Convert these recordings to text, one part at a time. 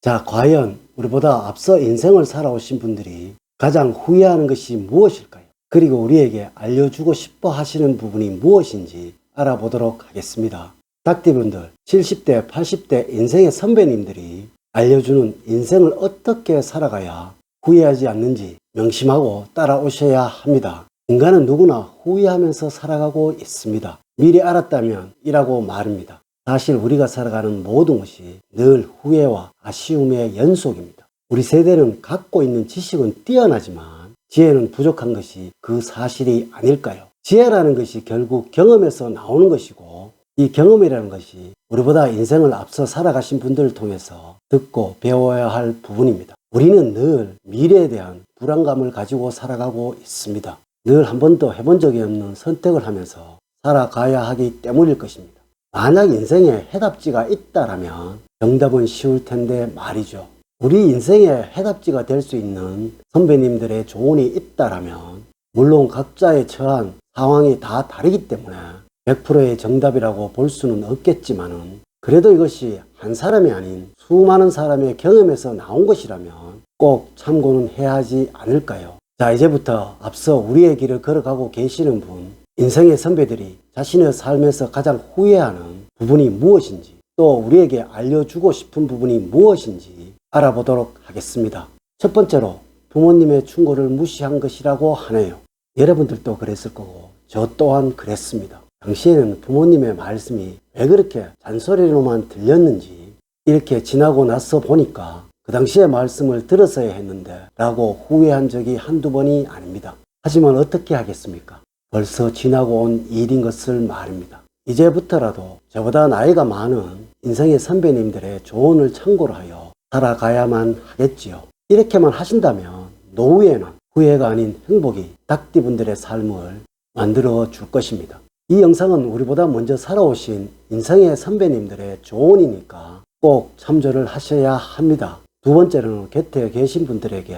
자, 과연 우리보다 앞서 인생을 살아오신 분들이 가장 후회하는 것이 무엇일까요? 그리고 우리에게 알려주고 싶어 하시는 부분이 무엇인지 알아보도록 하겠습니다. 닭띠분들, 70대, 80대 인생의 선배님들이 알려주는 인생을 어떻게 살아가야 후회하지 않는지 명심하고 따라오셔야 합니다. 인간은 누구나 후회하면서 살아가고 있습니다. 미리 알았다면 이라고 말입니다. 사실 우리가 살아가는 모든 것이 늘 후회와 아쉬움의 연속입니다. 우리 세대는 갖고 있는 지식은 뛰어나지만 지혜는 부족한 것이 그 사실이 아닐까요? 지혜라는 것이 결국 경험에서 나오는 것이고, 이 경험이라는 것이 우리보다 인생을 앞서 살아가신 분들을 통해서 듣고 배워야 할 부분입니다. 우리는 늘 미래에 대한 불안감을 가지고 살아가고 있습니다. 늘 한 번도 해본 적이 없는 선택을 하면서 살아가야 하기 때문일 것입니다. 만약 인생에 해답지가 있다라면 정답은 쉬울 텐데 말이죠. 우리 인생에 해답지가 될 수 있는 선배님들의 조언이 있다라면, 물론 각자의 처한 상황이 다 다르기 때문에 100%의 정답이라고 볼 수는 없겠지만은, 그래도 이것이 한 사람이 아닌 수많은 사람의 경험에서 나온 것이라면 꼭 참고는 해야 하지 않을까요? 자, 이제부터 앞서 우리의 길을 걸어가고 계시는 분, 인생의 선배들이 자신의 삶에서 가장 후회하는 부분이 무엇인지, 또 우리에게 알려주고 싶은 부분이 무엇인지 알아보도록 하겠습니다. 첫 번째로, 부모님의 충고를 무시한 것이라고 하네요. 여러분들도 그랬을 거고 저 또한 그랬습니다. 당시에는 부모님의 말씀이 왜 그렇게 잔소리로만 들렸는지, 이렇게 지나고 나서 보니까 그 당시의 말씀을 들었어야 했는데 라고 후회한 적이 한두 번이 아닙니다. 하지만 어떻게 하겠습니까? 벌써 지나고 온 일인 것을 말입니다. 이제부터라도 저보다 나이가 많은 인생의 선배님들의 조언을 참고로 하여 살아가야만 하겠지요. 이렇게만 하신다면 노후에는 후회가 아닌 행복이 닭띠분들의 삶을 만들어 줄 것입니다. 이 영상은 우리보다 먼저 살아오신 인생의 선배님들의 조언이니까 꼭 참조를 하셔야 합니다. 두 번째로는 곁에 계신 분들에게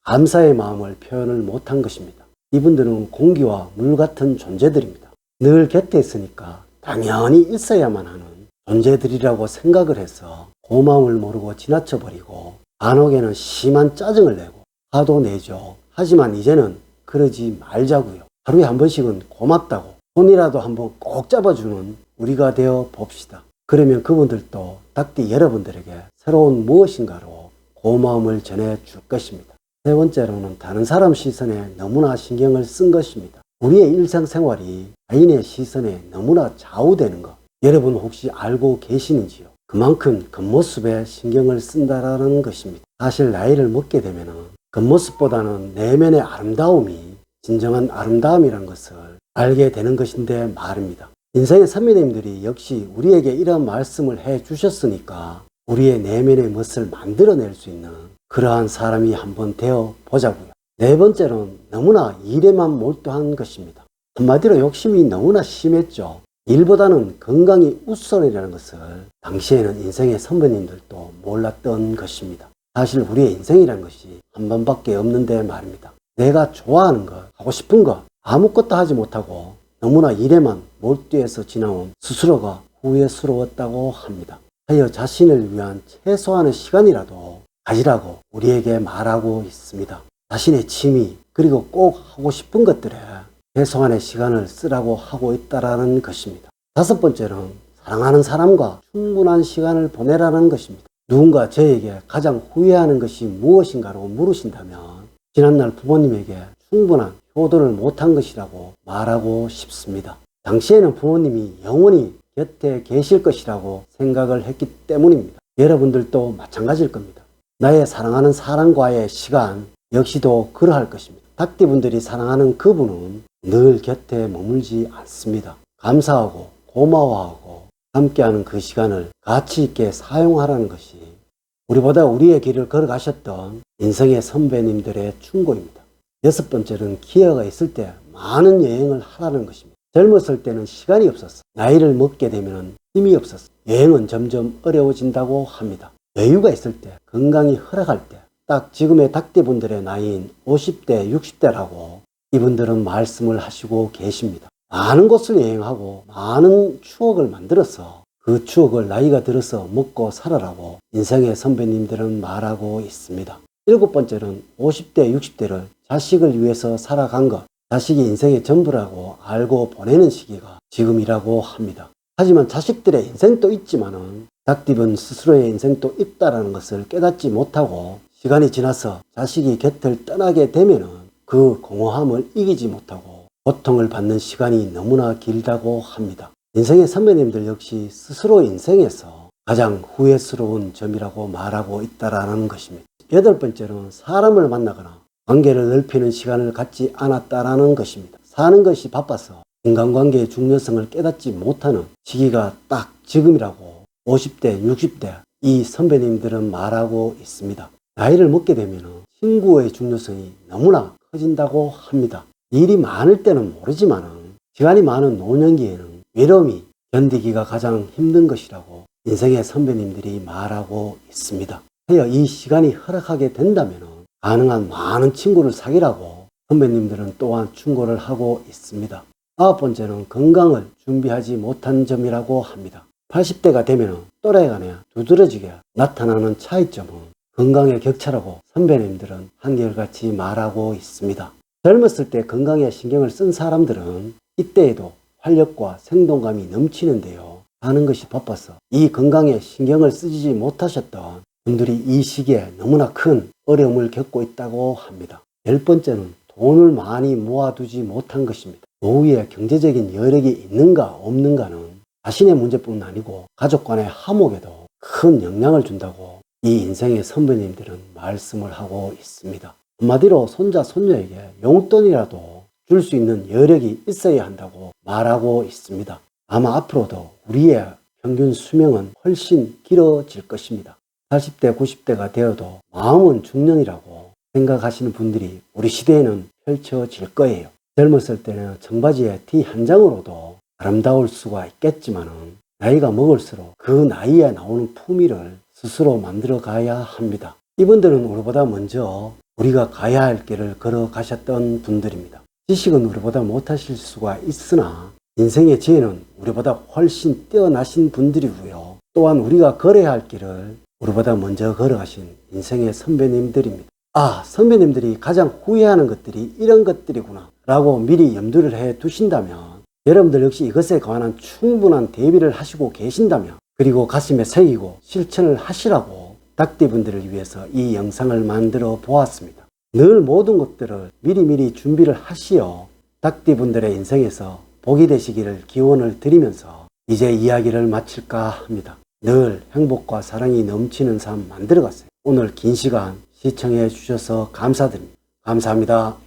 감사의 마음을 표현을 못한 것입니다. 이분들은 공기와 물 같은 존재들입니다. 늘 곁에 있으니까 당연히 있어야만 하는 존재들이라고 생각을 해서 고마움을 모르고 지나쳐버리고, 간혹에는 심한 짜증을 내고 화도 내죠. 하지만 이제는 그러지 말자고요. 하루에 한 번씩은 고맙다고 손이라도 한번 꼭 잡아주는 우리가 되어 봅시다. 그러면 그분들도 닭띠 여러분들에게 새로운 무엇인가로 고마움을 전해줄 것입니다. 세 번째로는 다른 사람 시선에 너무나 신경을 쓴 것입니다. 우리의 일상생활이 타인의 시선에 너무나 좌우되는 것, 여러분 혹시 알고 계시는지요? 그만큼 겉모습에 신경을 쓴다라는 것입니다. 사실 나이를 먹게 되면 겉모습보다는 내면의 아름다움이 진정한 아름다움이라는 것을 알게 되는 것인데 말입니다. 인생의 선배님들이 역시 우리에게 이런 말씀을 해 주셨으니까 우리의 내면의 멋을 만들어낼 수 있는 그러한 사람이 한번 되어 보자고요. 네 번째로는 너무나 일에만 몰두한 것입니다. 한마디로 욕심이 너무나 심했죠. 일보다는 건강이 우선이라는 것을 당시에는 인생의 선배님들도 몰랐던 것입니다. 사실 우리의 인생이라는 것이 한 번밖에 없는데 말입니다. 내가 좋아하는 것, 하고 싶은 것 아무것도 하지 못하고 너무나 일에만 몰두해서 지나온 스스로가 후회스러웠다고 합니다. 하여 자신을 위한 최소한의 시간이라도 가지라고 우리에게 말하고 있습니다. 자신의 취미, 그리고 꼭 하고 싶은 것들에 최소한의 시간을 쓰라고 하고 있다는 것입니다. 다섯 번째는 사랑하는 사람과 충분한 시간을 보내라는 것입니다. 누군가 저에게 가장 후회하는 것이 무엇인가로 물으신다면 지난날 부모님에게 충분한 효도를 못한 것이라고 말하고 싶습니다. 당시에는 부모님이 영원히 곁에 계실 것이라고 생각을 했기 때문입니다. 여러분들도 마찬가지일 겁니다. 나의 사랑하는 사람과의 시간 역시도 그러할 것입니다. 닭띠분들이 사랑하는 그분은 늘 곁에 머물지 않습니다. 감사하고 고마워하고 함께하는 그 시간을 가치 있게 사용하라는 것이 우리보다 우리의 길을 걸어가셨던 인생의 선배님들의 충고입니다. 여섯 번째는 기회가 있을 때 많은 여행을 하라는 것입니다. 젊었을 때는 시간이 없었어. 나이를 먹게 되면 힘이 없었어. 여행은 점점 어려워진다고 합니다. 여유가 있을 때, 건강이 허락할 때, 딱 지금의 닭띠분들의 나이인 50대, 60대라고 이분들은 말씀을 하시고 계십니다. 많은 곳을 여행하고 많은 추억을 만들어서 그 추억을 나이가 들어서 먹고 살아라고 인생의 선배님들은 말하고 있습니다. 7번째는 50대, 60대를 자식을 위해서 살아간 것, 자식이 인생의 전부라고 알고 보내는 시기가 지금이라고 합니다. 하지만 자식들의 인생도 있지만은 닭띠분 스스로의 인생도 있다라는 것을 깨닫지 못하고 시간이 지나서 자식이 곁을 떠나게 되면은 그 공허함을 이기지 못하고 고통을 받는 시간이 너무나 길다고 합니다. 인생의 선배님들 역시 스스로 인생에서 가장 후회스러운 점이라고 말하고 있다라는 것입니다. 8번째는 사람을 만나거나 관계를 넓히는 시간을 갖지 않았다라는 것입니다. 사는 것이 바빠서 인간관계의 중요성을 깨닫지 못하는 시기가 딱 지금이라고 50대, 60대 이 선배님들은 말하고 있습니다. 나이를 먹게 되면 친구의 중요성이 너무나 커진다고 합니다. 일이 많을 때는 모르지만 시간이 많은 노년기에는 외로움이 견디기가 가장 힘든 것이라고 인생의 선배님들이 말하고 있습니다. 하여 이 시간이 허락하게 된다면 가능한 많은 친구를 사귀라고 선배님들은 또한 충고를 하고 있습니다. 9번째는 건강을 준비하지 못한 점이라고 합니다. 80대가 되면 또래 간에 두드러지게 나타나는 차이점은 건강의 격차라고 선배님들은 한결같이 말하고 있습니다. 젊었을 때 건강에 신경을 쓴 사람들은 이때에도 활력과 생동감이 넘치는데요. 사는 것이 바빠서 이 건강에 신경을 쓰지 못하셨던 분들이 이 시기에 너무나 큰 어려움을 겪고 있다고 합니다. 10번째는 돈을 많이 모아두지 못한 것입니다. 노후에 경제적인 여력이 있는가 없는가는 자신의 문제뿐 아니고 가족 간의 화목에도 큰 영향을 준다고 이 인생의 선배님들은 말씀을 하고 있습니다. 한마디로 손자 손녀에게 용돈이라도 줄 수 있는 여력이 있어야 한다고 말하고 있습니다. 아마 앞으로도 우리의 평균 수명은 훨씬 길어질 것입니다. 80대, 90대가 되어도 마음은 중년이라고 생각하시는 분들이 우리 시대에는 펼쳐질 거예요. 젊었을 때는 청바지에 티 한 장으로도 아름다울 수가 있겠지만 나이가 먹을수록 그 나이에 나오는 품위를 스스로 만들어 가야 합니다. 이분들은 우리보다 먼저 우리가 가야 할 길을 걸어가셨던 분들입니다. 지식은 우리보다 못하실 수가 있으나 인생의 지혜는 우리보다 훨씬 뛰어나신 분들이고요. 또한 우리가 걸어야 할 길을 우리보다 먼저 걸어가신 인생의 선배님들입니다. 아, 선배님들이 가장 후회하는 것들이 이런 것들이구나 라고 미리 염두를 해 두신다면 여러분들 역시 이것에 관한 충분한 대비를 하시고 계신다면 그리고 가슴에 새기고 실천을 하시라고 닭띠분들을 위해서 이 영상을 만들어 보았습니다. 늘 모든 것들을 미리미리 준비를 하시어 닭띠분들의 인생에서 복이 되시기를 기원을 드리면서 이제 이야기를 마칠까 합니다. 늘 행복과 사랑이 넘치는 삶 만들어 가세요. 오늘 긴 시간 시청해 주셔서 감사드립니다. 감사합니다.